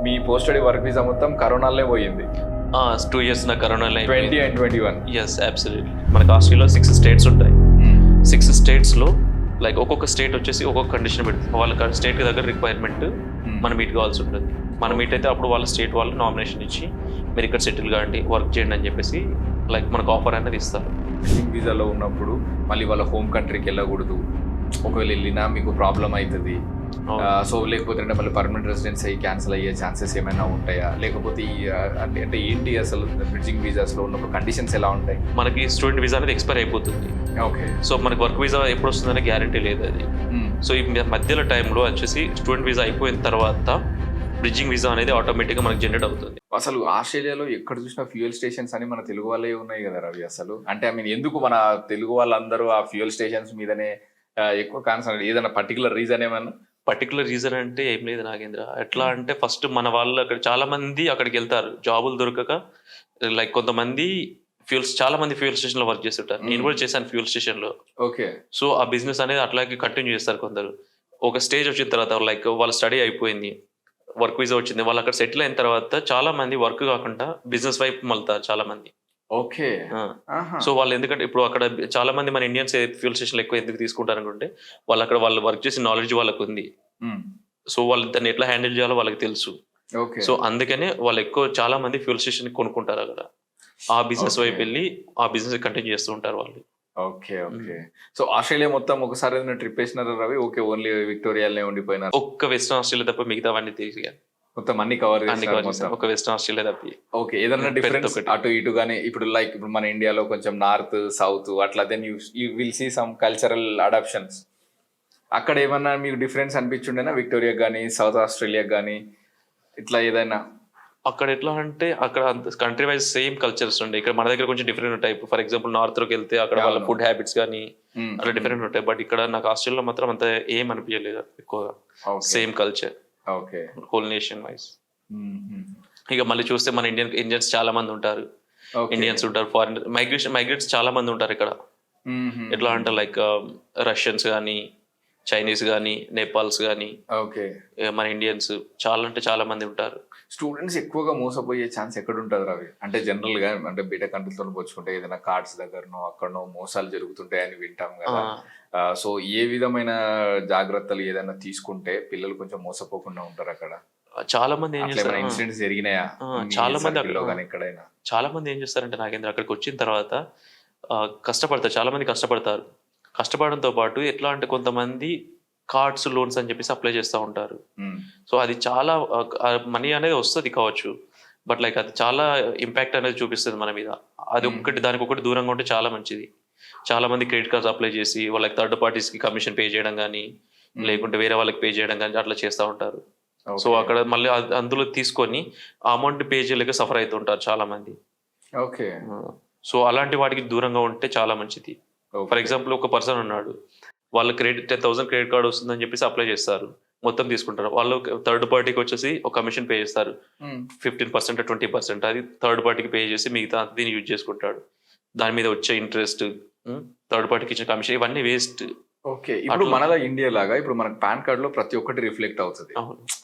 మీ post study work visa మొత్తం కరోనాలోనే పోయింది. 2 years నా కరోనా 20 and 21. Yes absolutely. మనకు ఆస్ట్రేలియాలో 6 states ఉంటాయి. 6 statesలో లైక్ ఒక్కొక్క స్టేట్ వచ్చేసి ఒక్కొక్క కండిషన్ పెడుతుంది. వాళ్ళ స్టేట్ దగ్గర రిక్వైర్మెంట్ మనం మీట్ కావాల్సి ఉంటుంది. మనం మీట్ అయితే అప్పుడు వాళ్ళ స్టేట్ వాళ్ళు నామినేషన్ ఇచ్చి మీరు ఇక్కడ సెటిల్ కాండి, వర్క్ చేయండి అని చెప్పేసి లైక్ మనకు ఆఫర్ అనేది ఇస్తారు. విజిటింగ్ వీసాలో ఉన్నప్పుడు మళ్ళీ వాళ్ళ హోమ్ కంట్రీకి వెళ్ళకూడదు. ఒకవేళ వెళ్ళినా మీకు ప్రాబ్లం అవుతుంది. సో లేకపోతే అంటే మళ్ళీ పర్మనెంట్ రెసిడెన్స్ అయ్యి క్యాన్సిల్ అయ్యే ఛాన్సెస్ ఏమైనా ఉంటాయా? లేకపోతే అంటే ఏంటి అసలు బ్రిడ్జింగ్ వీసాస్లో ఉన్నప్పుడు కండిషన్స్ ఎలా ఉంటాయి? మనకి స్టూడెంట్ వీసా అనేది ఎక్స్పైర్ అయిపోతుంది. ఓకే. సో మనకి వర్క్ వీసా ఎప్పుడు వస్తుందనే గ్యారంటీ లేదు అది. సో ఈ మధ్యలో టైంలో వచ్చేసి స్టూడెంట్ వీసా అయిపోయిన తర్వాత బ్రిడ్జింగ్ వీసా అనేది ఆటోమేటిక్గా మనకి జనరేట్ అవుతుంది. అసలు ఆస్ట్రేలియాలో ఎక్కడ చూసినా ఫ్యూయల్ స్టేషన్స్ అని మన తెలుగు వాళ్ళే ఉన్నాయి కదా రవి. అసలు అంటే ఐ మీన్ ఎందుకు మన తెలుగు వాళ్ళందరూ ఆ ఫ్యూయల్ స్టేషన్స్ మీదనే ఎక్కువ కాన్సన్ట్రేట్? ఏదైనా పర్టికులర్ రీజన్ ఏమన్నా? పర్టికులర్ రీజన్ అంటే ఏం లేదు నాగేంద్ర. ఎట్లా అంటే ఫస్ట్ మన వాళ్ళు అక్కడ చాలా మంది అక్కడికి వెళ్తారు జాబులు దొరకక. లైక్ కొంతమంది చాలా మంది ఫ్యూయల్ స్టేషన్ లో వర్క్ చేస్తుంటారు. నేను కూడా చేశాను ఫ్యూయల్ స్టేషన్ లో. ఓకే. సో ఆ బిజినెస్ అనేది అట్లాగే కంటిన్యూ చేస్తారు కొందరు. ఒక స్టేజ్ వచ్చిన తర్వాత లైక్ వాళ్ళ స్టడీ అయిపోయింది, వర్క్ వీసా వచ్చింది, వాళ్ళు అక్కడ సెటిల్ అయిన తర్వాత చాలా మంది వర్క్ కాకుండా బిజినెస్ వైపు మళ్తారు చాలా మంది. ఓకే. సో వాళ్ళు ఎందుకంటే ఇప్పుడు అక్కడ చాలా మంది మన ఇండియన్స్ ఫ్యూల్ స్టేషన్ ఎక్కువ ఎందుకు తీసుకుంటారు అనుకుంటే వాళ్ళు అక్కడ వాళ్ళు వర్క్ చేసిన నాలెడ్జ్ వాళ్ళకు ఉంది. సో వాళ్ళు దాన్ని ఎట్లా హ్యాండిల్ చేయాలో వాళ్ళకి తెలుసు. సో అందుకనే వాళ్ళు ఎక్కువ చాలా మంది ఫ్యూల్ స్టేషన్ కొనుక్కుంటారు అక్కడ. ఆ బిజినెస్ వైపు వెళ్ళి ఆ బిజినెస్ కంటిన్యూ చేస్తూ ఉంటారు వాళ్ళు. ఓకే. ఓకే. సో ఆస్ట్రేలియా మొత్తం ఒకసారి ఏదైనా ట్రిప్ వేసినారా రవి? ఓకే, ఓన్లీ విక్టోరియాలోనే ఉండిపోయినారు? ఒక్క వెస్ట్రన్ ఆస్ట్రేలియా తప్ప మిగతావన్నీ తిరిగి మొత్తం అన్ని కవర్ చేశారు. ఒక వెస్ట్రన్ ఆస్ట్రేలియా తప్పి. ఓకే. ఏదైనా డిఫరెన్స్ అటు ఇటు గానీ ఇప్పుడు లైక్ ఇప్పుడు మన ఇండియాలో కొంచెం నార్త్ సౌత్ అట్లా then you will see some cultural adaptations. అక్కడ ఏమన్నా మీకు డిఫరెన్స్ అనిపించుండేనా విక్టోరియా కానీ సౌత్ ఆస్ట్రేలియా కానీ ఇట్లా ఏదైనా? అక్కడ ఎట్లా అంటే అక్కడ కంట్రీ వైజ్ సేమ్ కల్చర్స్ ఉండే. ఇక్కడ మన దగ్గర కొంచెం డిఫరెంట్ ఉంటాయి. ఫర్ ఎగ్జాంపుల్ నార్త్ లోకి వెళ్తే అక్కడ వాళ్ళ ఫుడ్ హ్యాబిట్స్ కానీ అట్లా డిఫరెంట్ ఉంటాయి. బట్ ఇక్కడ నాకు ఆస్ట్రేలియాలో మాత్రం అంత ఏం అనిపించలేదు ఎక్కువగా. Same culture whole nation wise. ఇక మళ్ళీ చూస్తే మన ఇండియన్స్ చాలా మంది ఉంటారు, ఇండియన్స్ ఉంటారు, ఫారిన్ మైగ్రేట్స్ చాలా మంది ఉంటారు ఇక్కడ. ఎట్లా అంటే లైక్ రష్యన్స్ కానీ, చైనీస్ కానీ, నేపాల్స్ కానీ, మన ఇండియన్స్ చాలా అంటే చాలా మంది ఉంటారు. స్టూడెంట్స్ ఎక్కువగా మోసపోయే ఛాన్స్ ఎక్కడ ఉంటుంది రవి? అంటే జనరల్ గా అంటే బయట కంట్రీతో పోల్చుకుంటే ఏదైనా కార్డ్స్ దగ్గరనో అక్కడనో మోసాలు జరుగుతుంటాయని వింటాం కదా. సో ఏ విధమైన జాగ్రత్తలు ఏదైనా తీసుకుంటే పిల్లలు కొంచెం మోసపోకుండా ఉంటారు అక్కడ? చాలా మంది ఏం చేస్తారు, ఇన్సిడెంట్స్ జరిగినాయా చాలా మంది ఎక్కడైనా? చాలా మంది ఏం చేస్తారంటే నాగేంద్ర అక్కడికి వచ్చిన తర్వాత కష్టపడతారు, చాలా మంది కష్టపడతారు. కష్టపడడంతో పాటు ఎట్లా అంటే కొంతమంది కార్డ్స్ లోన్స్ అని చెప్పేసి అప్లై చేస్తూ ఉంటారు. సో అది చాలా మనీ అనేది వస్తుంది కావచ్చు, బట్ లైక్ అది చాలా ఇంపాక్ట్ అనేది చూపిస్తుంది మన మీద. అది ఒక్కటి దానికి ఒకటి దూరంగా ఉంటే చాలా మంచిది. చాలా మంది క్రెడిట్ కార్డ్స్ అప్లై చేసి వాళ్ళకి థర్డ్ పార్టీస్ కి కమిషన్ పే చేయడం కానీ, లేకుంటే వేరే వాళ్ళకి పే చేయడం కానీ అట్లా చేస్తూ ఉంటారు. సో అక్కడ మళ్ళీ అందులో తీసుకొని ఆ అమౌంట్ పే చేయలేక సఫర్ అవుతుంటారు చాలా మంది. ఓకే. సో అలాంటి వాటికి దూరంగా ఉంటే చాలా మంచిది. ఫర్ ఎగ్జాంపుల్ ఒక పర్సన్ ఉన్నాడు, వాళ్ళు 10,000 క్రెడిట్ కార్డ్ వస్తుందని చెప్పేసి అప్లై చేస్తారు, మొత్తం తీసుకుంటారు. వాళ్ళు థర్డ్ పార్టీకి వచ్చేసి ఒక కమిషన్ పే చేస్తారు, 15% 20%. అది థర్డ్ పార్టీకి పే చేసి మిగతా దీన్ని యూజ్ చేసుకుంటాడు. దాని మీద వచ్చే ఇంట్రెస్ట్, థర్డ్ పార్టీకి ఇచ్చిన కమిషన్, ఇవన్నీ వేస్ట్. ఓకే. ఇప్పుడు మనలో ఇండియా లాగా ఇప్పుడు మనకు పాన్ కార్డ్ లో ప్రతి ఒక్కటి రిఫ్లెక్ట్ అవుతుంది.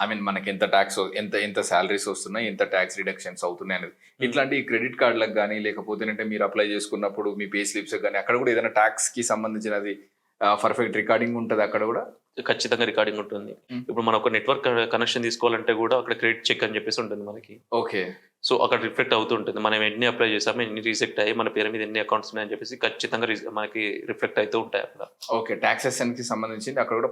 ఐ మీన్ మనకి ఎంత ట్యాక్స్, ఎంత సాలరీస్ వస్తున్నాయి, ఎంత ట్యాక్స్ రిడక్షన్స్ అవుతున్నాయి అనేది. ఇట్లాంటి క్రెడిట్ కార్డులకు కానీ లేకపోతే మీరు అప్లై చేసుకున్నప్పుడు మీ పే స్లిప్స్ కానీ అక్కడ కూడా ఏదైనా ట్యాక్స్ కి సంబంధించినది పర్ఫెక్ట్ రికార్డింగ్ ఉంటుంది అక్కడ కూడా? ఖచ్చితంగా రికార్డింగ్ ఉంటుంది. ఇప్పుడు మనం ఒక నెట్వర్క్ కనెక్షన్ తీసుకోవాలంటే కూడా అక్కడ క్రెడిట్ చెక్ అని చెప్పేసి ఉంటుంది మనకి. ఓకే. సో అక్కడ రిఫ్లెక్ట్ అవుతుంటుంది మనం ఎన్ని అప్లై చేసాము, ఎన్ని రిజెక్ట్ అయ్యి, మన పేరు మీద ఎన్ని అకౌంట్స్ ఉన్నాయని చెప్పేసి ఖచ్చితంగా మనకి రిఫ్లెక్ట్ అవుతూ ఉంటాయి అక్కడ. ఓకే. టాక్సేషన్ కి సంబంధించి అక్కడ కూడా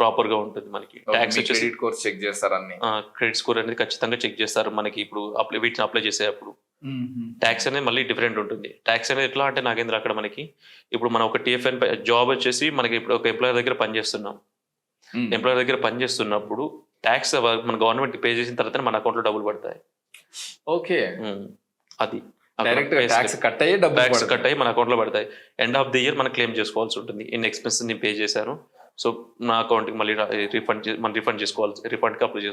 ప్రాపర్ గా ఉంటుంది మనకి. ట్యాక్స్ క్రెడిట్ స్కోర్ చెక్ చేస్తారు, అన్ని క్రెడిట్ స్కోర్ అనేది ఖచ్చితంగా చెక్ చేస్తారు మనకి. ఇప్పుడు వీటిని అప్లై చేసేటప్పుడు ట్యాక్స్ అనేది మళ్ళీ డిఫరెంట్ ఉంటుంది. ట్యాక్స్ అనేది ఎట్లా అంటే నాగేంద్ర అక్కడ మనకి ఇప్పుడు మనం ఒక TFN జాబ్ వచ్చేసి మనకి ఇప్పుడు ఒక ఎంప్లాయర్ దగ్గర పనిచేస్తున్నాం. ఎంప్లాయర్ దగ్గర పనిచేస్తున్నప్పుడు ట్యాక్స్ మన గవర్నమెంట్ పే చేసిన తర్వాత మన అకౌంట్ లో డబ్బులు పడతాయి. ఓకే. అది ట్యాక్స్ కట్ అయ్యి మన అకౌంట్ లో పడతాయి. ఎండ్ ఆఫ్ ది ఇయర్ మనం క్లెయిమ్ చేసుకోవాల్సి ఉంటుంది. ఇన్ ఎక్స్పెన్సెస్ నేను పే చేశాను, సో నా అకౌంట్ కి మళ్ళీ రిఫండ్ కి అప్లై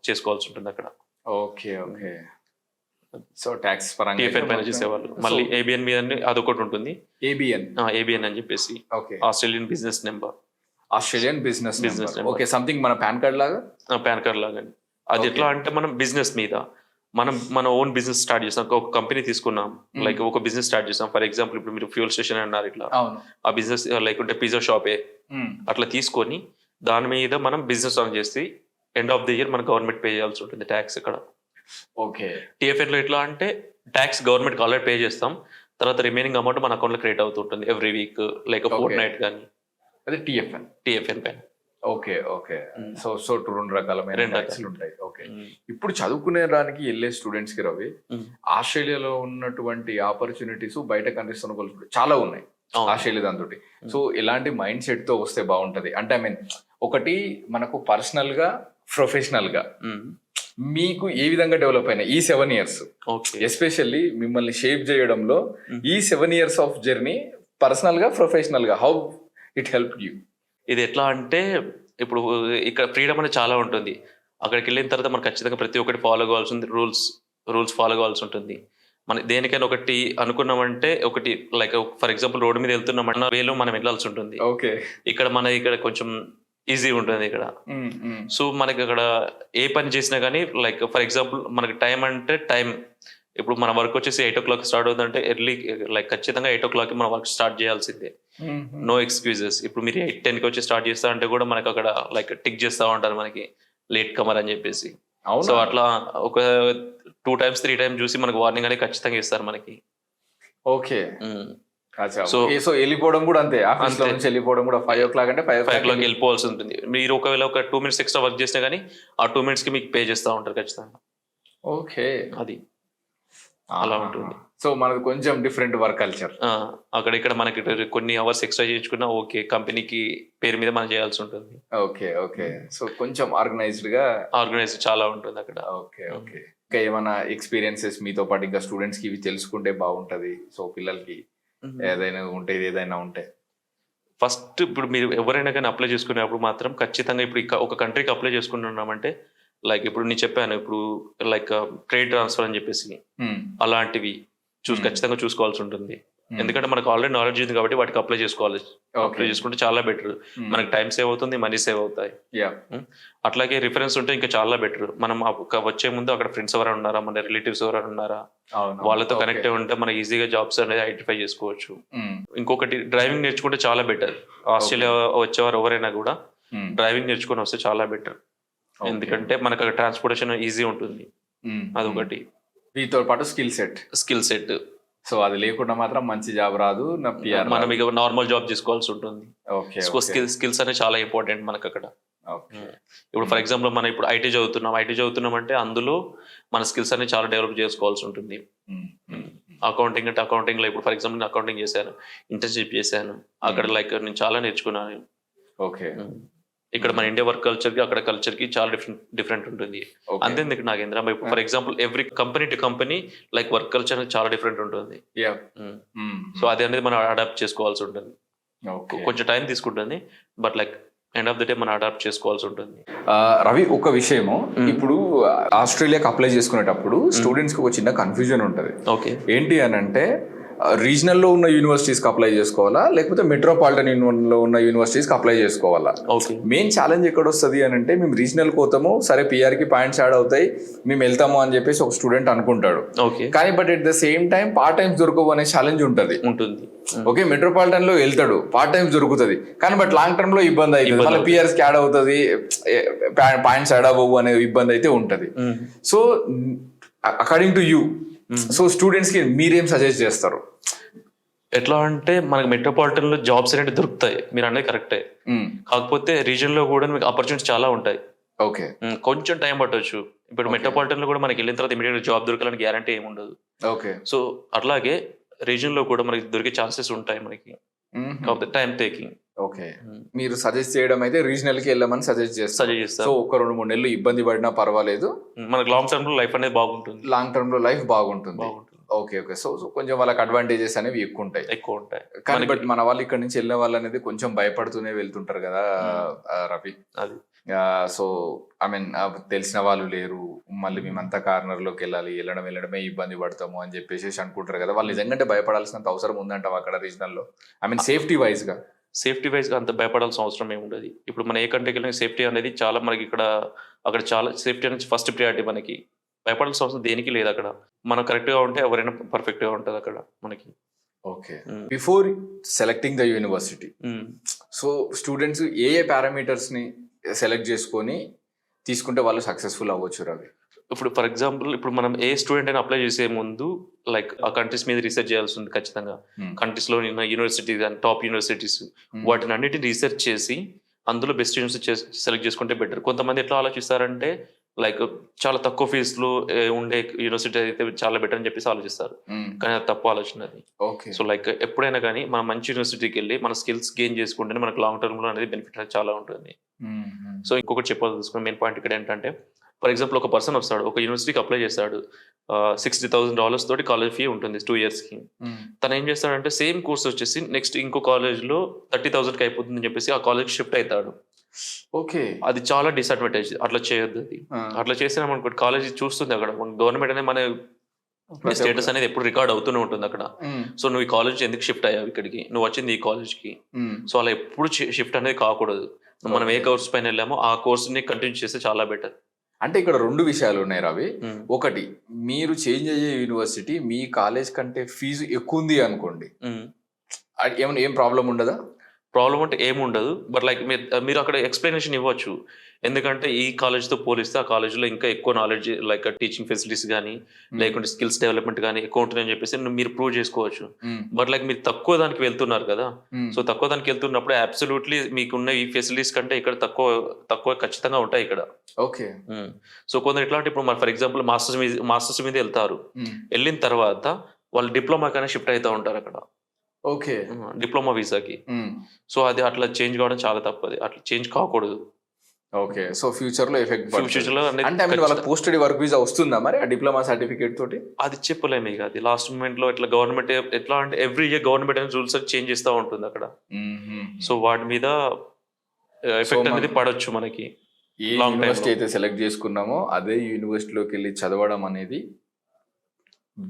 చేసుకోవాల్సి ఉంటుంది అక్కడ. ఓకే. ఓకే. సో ట్యాక్స్ పరంగా TFN పైన చేసేవాళ్ళు. మళ్ళీ ABN మీద అదొకటి ఉంటుంది, ABN అని చెప్పేసి, Australian business number. Okay. Something మన పాన్ కార్డ్ లాగా. పాన్ కార్డ్ లాగా అది ఎట్లా అంటే మనం బిజినెస్ మీద మన ఓన్ బిజినెస్ స్టార్ట్ చేస్తాం. ఒక కంపెనీ తీసుకున్నాం, లైక్ ఒక బిజినెస్ స్టార్ట్ చేస్తాం. ఫర్ ఎగ్జాంపుల్ ఇప్పుడు మీరు ఫ్యూల్ స్టేషన్ అన్నారు, ఇట్లా ఆ బిజినెస్ లైక్ ఉంటే పిజ్జా షాపే అట్లా తీసుకొని దాని మీద మనం బిజినెస్ రన్ చేసి ఎండ్ ఆఫ్ ది ఇయర్ మన గవర్నమెంట్ పే చేయాల్సి ఉంటుంది ట్యాక్స్ ఇక్కడ. ఓకే. టిఎఫ్ఎన్ లో ఎట్లా అంటే ట్యాక్స్ గవర్నమెంట్ ఆల్రెడీ పే చేస్తాం, తర్వాత రిమైనింగ్ అమౌంట్ మన అకౌంట్ లో క్రియేట్ అవుతుంటుంది every week, like fort night కానీ. అది టిఎఫ్ఎన్ పైన. Okay okay. సో రెండు రకాలమైన ట్యాక్స్లు ఉంటాయి. ఓకే. ఇప్పుడు చదువుకునే దానికి వెళ్ళే స్టూడెంట్స్ కి రవి, ఆస్ట్రేలియాలో ఉన్నటువంటి ఆపర్చునిటీస్ బయట కంట్రీస్ తో పోల్చుకుంటే చాలా ఉన్నాయి ఆస్ట్రేలియా దాంతో. సో ఎలాంటి మైండ్ సెట్ తో వస్తే బాగుంటది అంటే, ఐ మీన్ ఒకటి మనకు పర్సనల్ గా ప్రొఫెషనల్ గా మీకు ఏ విధంగా డెవలప్ అయినా ఈ 7 years, ఎస్పెషల్లీ మిమ్మల్ని షేప్ చేయడంలో ఈ 7 years ఆఫ్ జర్నీ పర్సనల్ గా ప్రొఫెషనల్ గా హౌ ఇట్ హెల్ప్ యూ? ఇది ఎట్లా అంటే ఇప్పుడు ఇక్కడ ఫ్రీడమ్ అనేది చాలా ఉంటుంది. అక్కడికి వెళ్ళిన తర్వాత మనం ఖచ్చితంగా ప్రతి ఒక్కటి ఫాలో కావాల్సి ఉంది, రూల్స్ ఫాలో కావాల్సి ఉంటుంది. మన దేనికైనా ఒకటి అనుకున్నామంటే ఒకటి లైక్ ఫర్ ఎగ్జాంపుల్ రోడ్డు మీద వెళ్తున్నామన్న వేలో మనం వెళ్ళాల్సి ఉంటుంది. ఓకే. ఇక్కడ కొంచెం ఈజీ ఉంటుంది ఇక్కడ. సో మనకి అక్కడ ఏ పని చేసినా కానీ లైక్ ఫర్ ఎగ్జాంపుల్ మనకి టైం అంటే టైం, ఇప్పుడు మన వర్క్ వచ్చేసి 8 o'clock స్టార్ట్ అవుతుందంటే ఎర్లీ లైక్ ఖచ్చితంగా 8 o'clock మన వర్క్ స్టార్ట్ చేయాల్సిందే, నో ఎక్స్క్యూజెస్. ఇప్పుడు మీరు 8-10 వచ్చి స్టార్ట్ చేస్తా అంటే కూడా మనకి అక్కడ లైక్ టిక్ చేస్తా ఉంటారు మనకి లేట్ కమర్ అని చెప్పేసి. సో అట్లా ఒక 2 times 3 times చూసి మనకు వార్నింగ్ అనేది ఖచ్చితంగా ఇస్తారు మనకి. ఓకే. సో వెళ్ళిపోవడం కూడా అంతే, ఆఫీస్ లో నుంచి వెళ్ళిపోవడం కూడా 5 o'clock అంటే 5 o'clock వెళ్ళిపోవాల్సి ఉంటుంది. మీరు ఒకవేళ ఒక 2 minutes ఎక్స్ట్రా వర్క్ చేసినా కానీ ఆ 2 minutes కి మీకు పే చేస్తా ఉంటారు ఖచ్చితంగా. ఓకే. అది అలా ఉంటుంది. సో మనది కొంచెం డిఫరెంట్ వర్క్ కల్చర్. అక్కడ ఇక్కడ మనకి కొన్ని అవర్స్ ఎక్స్ట్రా చేయించుకున్నా ఓకే, కంపెనీకి పేరు మీద మనం చేయాల్సి ఉంటుంది. Okay okay. సో కొంచెం ఆర్గనైజ్డ్ చాలా ఉంటుంది అక్కడ. Okay okay. ఇంకా ఏమైనా ఎక్స్పీరియన్సెస్ మీతో పాటు ఇంకా స్టూడెంట్స్ కి ఇవి తెలుసుకుంటే బాగుంటది, సో పిల్లలకి ఏదైనా ఉంటే? ఫస్ట్ ఇప్పుడు మీరు ఎవరైనా కానీ అప్లై చేసుకునేప్పుడు మాత్రం ఖచ్చితంగా ఇప్పుడు ఒక కంట్రీకి అప్లై చేసుకుంటున్నామంటే లైక్ ఇప్పుడు నేను చెప్పాను, ఇప్పుడు లైక్ క్రెడిట్ ట్రాన్స్ఫర్ అని చెప్పేసి అలాంటివి ఖచ్చితంగా చూసుకోవాల్సి ఉంటుంది. ఎందుకంటే మనకు ఆల్రెడీ నాలెడ్జ్ ఉంది కాబట్టి వాటికి అప్లై చేసుకోవాలి. అప్లై చేసుకుంటే చాలా బెటర్, మనకి టైం సేవ్ అవుతుంది, మనీ సేవ్ అవుతాయి. అట్లాగే రిఫరెన్స్ ఉంటే ఇంకా చాలా బెటర్. మనం వచ్చే ముందు అక్కడ ఫ్రెండ్స్ ఎవరైనా ఉన్నారా, మన రిలేటివ్స్ ఎవరైనా ఉన్నారా, వాళ్ళతో కనెక్ట్ అయి ఉంటే మనం ఈజీగా జాబ్స్ అనేది ఐడెంటిఫై చేసుకోవచ్చు. ఇంకొకటి డ్రైవింగ్ నేర్చుకుంటే చాలా బెటర్. ఆస్ట్రేలియా వచ్చేవారు ఎవరైనా కూడా డ్రైవింగ్ నేర్చుకొని వస్తే చాలా బెటర్, ఎందుకంటే మనకు అక్కడ ట్రాన్స్పోర్టేషన్ ఈజీ ఉంటుంది. అదొకటి. వీటితో పాటు స్కిల్ సెట్. సో అది లేకుండా మాత్రం మంచి జాబ్ రాదు. మనం ఇక నార్మల్ జాబ్ చేసుకోవాల్సి ఉంటుంది. స్కిల్స్ అనేది చాలా ఇంపార్టెంట్ మనకు అక్కడ. ఇప్పుడు ఫర్ ఎగ్జాంపుల్ మనం ఇప్పుడు ఐటీ చదువుతున్నాం అంటే అందులో మన స్కిల్స్ అనేది చాలా డెవలప్ చేసుకోవాల్సి ఉంటుంది. అకౌంటింగ్ అంటే అకౌంటింగ్ లో ఇప్పుడు ఫర్ ఎగ్జాంపుల్ నేను అకౌంటింగ్ చేశాను, ఇంటర్న్షిప్ చేశాను, అక్కడ లైక్ నేను చాలా నేర్చుకున్నాను. ఓకే. ఇక్కడ మన ఇండియా వర్క్ కల్చర్ కి అక్కడ కల్చర్ కి చాలా డిఫరెంట్ ఉంటుంది. అంతేందుకు Nagendra, for example every company to company like work culture చాలా డిఫరెంట్ ఉంటుంది. సో అది అనేది మనం అడాప్ట్ చేసుకోవాల్సి ఉంటుంది. కొంచెం టైం తీసుకుంటుంది, but like end of the day మనం అడాప్ట్ చేసుకోవాల్సి ఉంటుంది. రవి, ఒక విషయము, ఇప్పుడు ఆస్ట్రేలియాకి అప్లై చేసుకునేటప్పుడు స్టూడెంట్స్ కి ఒక చిన్న కన్ఫ్యూజన్ ఉంటుంది. ఓకే. ఏంటి అని అంటే రీజనల్ లో ఉన్న యూనివర్సిటీస్కి అప్లై చేసుకోవాలా, లేకపోతే మెట్రోపాలిటన్ లో ఉన్న యూనివర్సిటీస్కి అప్లై చేసుకోవాలా? మెయిన్ ఛాలెంజ్ ఎక్కడ వస్తుంది అని అంటే, మేము రీజనల్ పోతాము, సరే పిఆర్ కి పాయింట్స్ యాడ్ అవుతాయి, మేము వెళ్తాము అని చెప్పేసి ఒక స్టూడెంట్ అనుకుంటాడు. కానీ but at the same time part times దొరకవు అనే ఛాలెంజ్ ఉంటుంది. ఓకే, మెట్రోపాలిటన్ లో వెళ్తాడు, పార్ట్ టైమ్స్ దొరుకుతుంది, కానీ బట్ లాంగ్ టర్మ్ లో ఇబ్బంది అవుతుంది, మళ్ళీ పిఆర్స్ కి యాడ్ అవుతుంది, పాయింట్స్ యాడ్ అవ్వవు అనే ఇబ్బంది అయితే ఉంటది. So according to you, so students కి మీరేం సజెస్ట్ చేస్తారు? ఎట్లా అంటే మనకి మెట్రోపాలిటన్ లో జాబ్స్ అనేవి దొరుకుతాయి, మీరు అనేది కరెక్టే. కాకపోతే రీజన్ లో కూడా మీకు ఆపర్చునిటీస్ చాలా ఉంటాయి. ఓకే. కొంచెం టైం పట్టవచ్చు. ఇప్పుడు మెట్రోపాలిటన్ లో కూడా మనకి వెళ్ళిన తర్వాత ఇమీడియట్ జాబ్ దొరకాలని గ్యారంటీ ఏమి ఉండదు. ఓకే. సో అట్లాగే రీజన్ లో కూడా మనకి దొరికే ఛాన్సెస్ ఉంటాయి మనకి, కాకపోతే టైం టేకింగ్. ఓకే. మీరు సజెస్ట్ చేయడం అయితే రీజనల్ కి వెళ్ళమని సజెస్ట్ చేస్తారు. సో ఒక 2-3 నెలలు ఇబ్బంది పడినా పర్వాలేదు, మనకి లాంగ్ టర్మ్ లో లైఫ్ అనేది బాగుంటుంది. Okay okay. సో కొంచెం వాళ్ళకి అడ్వాంటేజెస్ అనేవి ఎక్కువ ఉంటాయి. కానీ బట్ మన వాళ్ళు ఇక్కడ నుంచి వెళ్ళిన వాళ్ళు అనేది కొంచెం భయపడుతూనే వెళ్తుంటారు కదా రవి. అది సో ఐ మీన్ తెలిసిన వాళ్ళు లేరు, మళ్ళీ మేమంతా కార్నర్ లోకి వెళ్ళడమే ఇబ్బంది పడతాము అని చెప్పేసి అనుకుంటారు కదా. వాళ్ళు నిజంగా భయపడాల్సినంత అవసరం ఉందంట అక్కడ రీజనల్ లో, ఐ మీన్ సేఫ్టీ వైజ్ గా? సేఫ్టీ వైజ్ అంత భయపడాల్సిన అవసరం ఏమి ఉండదు. ఇప్పుడు మన ఏ కంట్రీకి వెళ్ళినా సేఫ్టీ అనేది చాలా మనకి అక్కడ చాలా సేఫ్టీ అనేది ఫస్ట్ ప్రియారిటీ మనకి. భయపడాల్సిన అవసరం దేనికి లేదు అక్కడ. మనం కరెక్ట్‌గా ఉంటే ఎవరైనా పర్ఫెక్ట్‌గా ఉంటది అక్కడ మనకి. Okay. Before selecting the university, so students A parameters ని సెలెక్ట్ చేసుకొని తీసుకుంటే వాళ్ళు సక్సెస్ఫుల్ అవ్వచ్చు రవి? ఇప్పుడు ఫర్ ఎగ్జాంపుల్ ఇప్పుడు మనం ఏ స్టూడెంట్ అయినా అప్లై చేసే ముందు లైక్ ఆ కంట్రీస్ మీద రీసెర్చ్ చేయాల్సి ఉంది ఖచ్చితంగా. కంట్రీస్ లో ఉన్న యూనివర్సిటీస్ అండ్ టాప్ యూనివర్సిటీస్ వాటిని అన్నిటిని రీసెర్చ్ చేసి అందులో బెస్ట్ యూనివర్సిటీ సెలెక్ట్ చేసుకుంటే బెటర్. కొంతమంది ఎట్లా ఆలోచిస్తారంటే లైక్ చాలా తక్కువ ఫీజులో ఉండే యూనివర్సిటీ అయితే చాలా బెటర్ అని చెప్పేసి ఆలోచిస్తారు. కానీ అది తప్పు ఆలోచన అది. సో లైక్ ఎప్పుడైనా కానీ మనం మంచి యూనివర్సిటీకి వెళ్ళి మన స్కిల్స్ గెయిన్ చేసుకుంటే మనకు లాంగ్ టర్మ్ లో అనేది బెనిఫిట్ అనేది చాలా ఉంటుంది. సో ఇంకొకటి చెప్పాల్సి మెయిన్ పాయింట్ ఇక్కడ ఏంటంటే ఫర్ ఎగ్జాంపుల్ ఒక పర్సన్ వస్తాడు, ఒక యూనివర్సిటీకి అప్లై చేస్తాడు, $60,000 తోటి కాలేజ్ ఫీ ఉంటుంది 2 years కి. తను ఏం చేస్తాడంటే సేమ్ కోర్స్ వచ్చేసి నెక్స్ట్ ఇంకో కాలేజ్ లో 30,000కి అయిపోతుందని చెప్పేసి ఆ కాలేజ్ షిఫ్ట్ అవుతాడు. ఓకే, అది చాలా డిసడ్వాంటేజ్. అట్లా చేయొద్దు. అది అట్లా చేసినా మనకు కాలేజ్ చూస్తుంది అక్కడ గవర్నమెంట్ అనేది మన స్టేటస్ అనేది ఎప్పుడు రికార్డ్ అవుతూనే ఉంటుంది అక్కడ. సో నువ్వు ఈ కాలేజ్ ఎందుకు షిఫ్ట్ అయ్యావు ఇక్కడికి, నువ్వు వచ్చింది ఈ కాలేజ్ కి. సో అలా ఎప్పుడు షిఫ్ట్ అనేది కాకూడదు. మనం ఏ కోర్స్ పైన వెళ్ళామో ఆ కోర్స్ ని కంటిన్యూ చేస్తే చాలా బెటర్. అంటే ఇక్కడ 2 విషయాలు ఉన్నాయి రవి. ఒకటి, మీరు చేంజ్ అయ్యే యూనివర్సిటీ మీ కాలేజ్ కంటే ఫీజు ఎక్కువ ఉంది అనుకోండి, ఏమైనా ఏం ప్రాబ్లం ఉండదా? ప్రాబ్లం అంటే ఏముండదు. బట్ లైక్ మీరు అక్కడ ఎక్స్ప్లెనేషన్ ఇవ్వచ్చు. ఎందుకంటే ఈ కాలేజ్తో పోలిస్తే ఆ కాలేజ్లో ఇంకా ఎక్కువ నాలెడ్జ్ లైక్ టీచింగ్ ఫెసిలిటీస్ కానీ లేకుంటే స్కిల్స్ డెవలప్మెంట్ కానీ ఎక్కువ ఉంటుందని చెప్పేసి మీరు ప్రూవ్ చేసుకోవచ్చు. బట్ లైక్ మీరు తక్కువ దానికి వెళ్తున్నారు కదా, సో తక్కువ దానికి వెళ్తున్నప్పుడు అబ్సల్యూట్లీ మీకున్న ఈ ఫెసిలిటీస్ కంటే ఇక్కడ తక్కువ ఖచ్చితంగా ఉంటాయి ఇక్కడ. ఓకే. సో కొందరు ఎట్లా అంటే ఇప్పుడు ఫర్ ఎగ్జాంపుల్ మాస్టర్స్ మీద వెళ్తారు, వెళ్ళిన తర్వాత వాళ్ళు డిప్లొమా కానీ షిఫ్ట్ అవుతూ ఉంటారు అక్కడ. Okay, diploma వీసాకి. సో అది అట్లా చేంజ్ కావడం చాలా తప్పది. అట్లా చేంజ్ కాకూడదు. ఓకే, సో ఫ్యూచర్ లో ఎఫెక్ట్ ఫ్యూచర్ లో అంటే వాళ్ళ పోస్ట్ స్టడీ వర్క్ వీసా వస్తుందా మరి ఆ డిప్లొమా సర్టిఫికేట్ తోటి? అది చెప్పలేము ఇక. అది లాస్ట్ మూమెంట్ లో ఇట్లా గవర్నమెంట్ ఎట్లా అంటే ఎవ్రీ ఇయర్ గవర్నమెంట్ అనేది రూల్స్ చేంజ్ చేస్తూ ఉంటుంది అక్కడ. సో వాటి మీద ఎఫెక్ట్ అనేది పడొచ్చు మనకి. ఏ యూనివర్సిటీ అయితే సెలెక్ట్ చేసుకున్నామో అదే యూనివర్సిటీలోకి వెళ్ళి చదవడం అనేది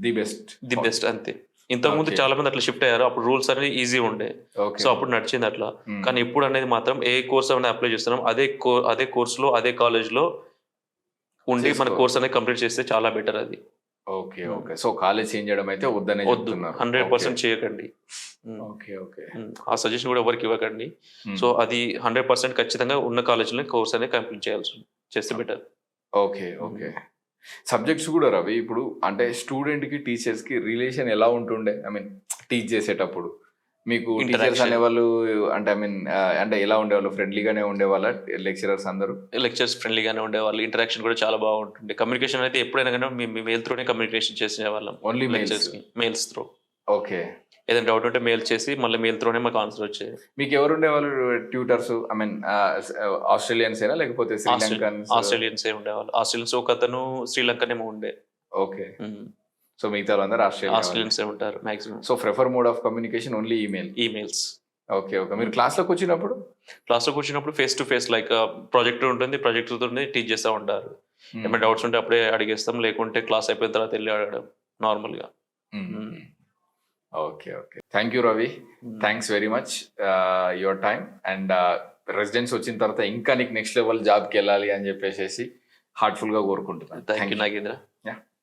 ది బెస్ట్ అంతే. ఇంతకుముందు చాలా మంది అట్లా షిఫ్ట్ అయ్యారు, అప్పుడు రూల్స్ అనేది ఈజీ ఉండే. సో అప్పుడు నడిచింది అట్లా. కానీ ఇప్పుడు అనేది మాత్రం ఏ కోర్స్ అనేది అప్లై చేస్తున్నాం అదే కోర్స్ లో అదే కాలేజ్ లో ఉండి మన కోర్స్ అనేది కంప్లీట్ చేస్తే చాలా బెటర్ అది. Okay okay, so college change చేయడం అయితే వద్దు, 100% చేయకండి. ఓకే ఓకే, ఆ సజెషన్ కూడా ఎవరికి ఇవ్వకండి. సో అది 100% ఖచ్చితంగా ఉన్న కాలేజీలో కోర్స్ అనేది కంప్లీట్ చేస్తే బెటర్. Okay okay. సబ్జెక్ట్స్ కూడా రవి, ఇప్పుడు అంటే స్టూడెంట్ కి టీచర్స్ కి రిలేషన్ ఎలా ఉంటుండే? ఐ మీన్ టీచ్ చేసేటప్పుడు మీకు టీచర్స్ అనేవాళ్ళు అంటే అంటే ఎలా ఉండేవాళ్ళు? ఫ్రెండ్లీగానే ఉండేవాళ్ళ లెక్చరర్స్ అందరూ? లెక్చర్స్ ఫ్రెండ్లీగానే ఉండేవాళ్ళు. ఇంటరాక్షన్ కూడా చాలా బాగుంటుండే. కమ్యూనికేషన్ అయితే ఎప్పుడైనా కానీ మేము మెయిల్ త్రూనే కమ్యూనికేషన్ చేసేవాళ్ళం. Only mails through. ఓకే, ఏదైనా డౌట్ ఉంటే మెయిల్ చేసి మళ్ళీ మెయిల్ త్రూనే మాకు ఆన్సర్ వచ్చేది. మీకు ఎవరు ఉండేవాళ్ళు ట్యూటర్స్? ఆస్ట్రేలియన్స్ ఏనా లేకపోతే శ్రీలంకన్స్? ఆస్ట్రేలియన్స్ ఉండేవాళ్ళు. ఆస్ట్రేలియన్స్ ఒక అతను శ్రీలంకనే ఉండే. ఓకే, సో మిగతా అందరూ ఆస్ట్రేలియన్స్ ఉంటారు maximum. So prefer mode of communication only emails. Okay okay. మీరు క్లాస్లోకి వచ్చినప్పుడు face to face like projector ఉంటుంది, ప్రాజెక్టర్ తోనే టీచ్ చేస్తూ ఉంటారు. ఏమైనా డౌట్స్ ఉంటే అప్పుడే అడిగేస్తాం, లేకుంటే క్లాస్ అయిపోయిన తర్వాత వెళ్ళి అడగడం నార్మల్ గా. Okay okay, thank you Ravi, thanks very much your time. And residence వచ్చిన తర్వాత ఇంకా నీకు నెక్స్ట్ లెవెల్ జాబ్కి వెళ్ళాలి అని చెప్పేసి హార్ట్ఫుల్ గా కోరుకుంటున్నాను. Thank you Nagendra.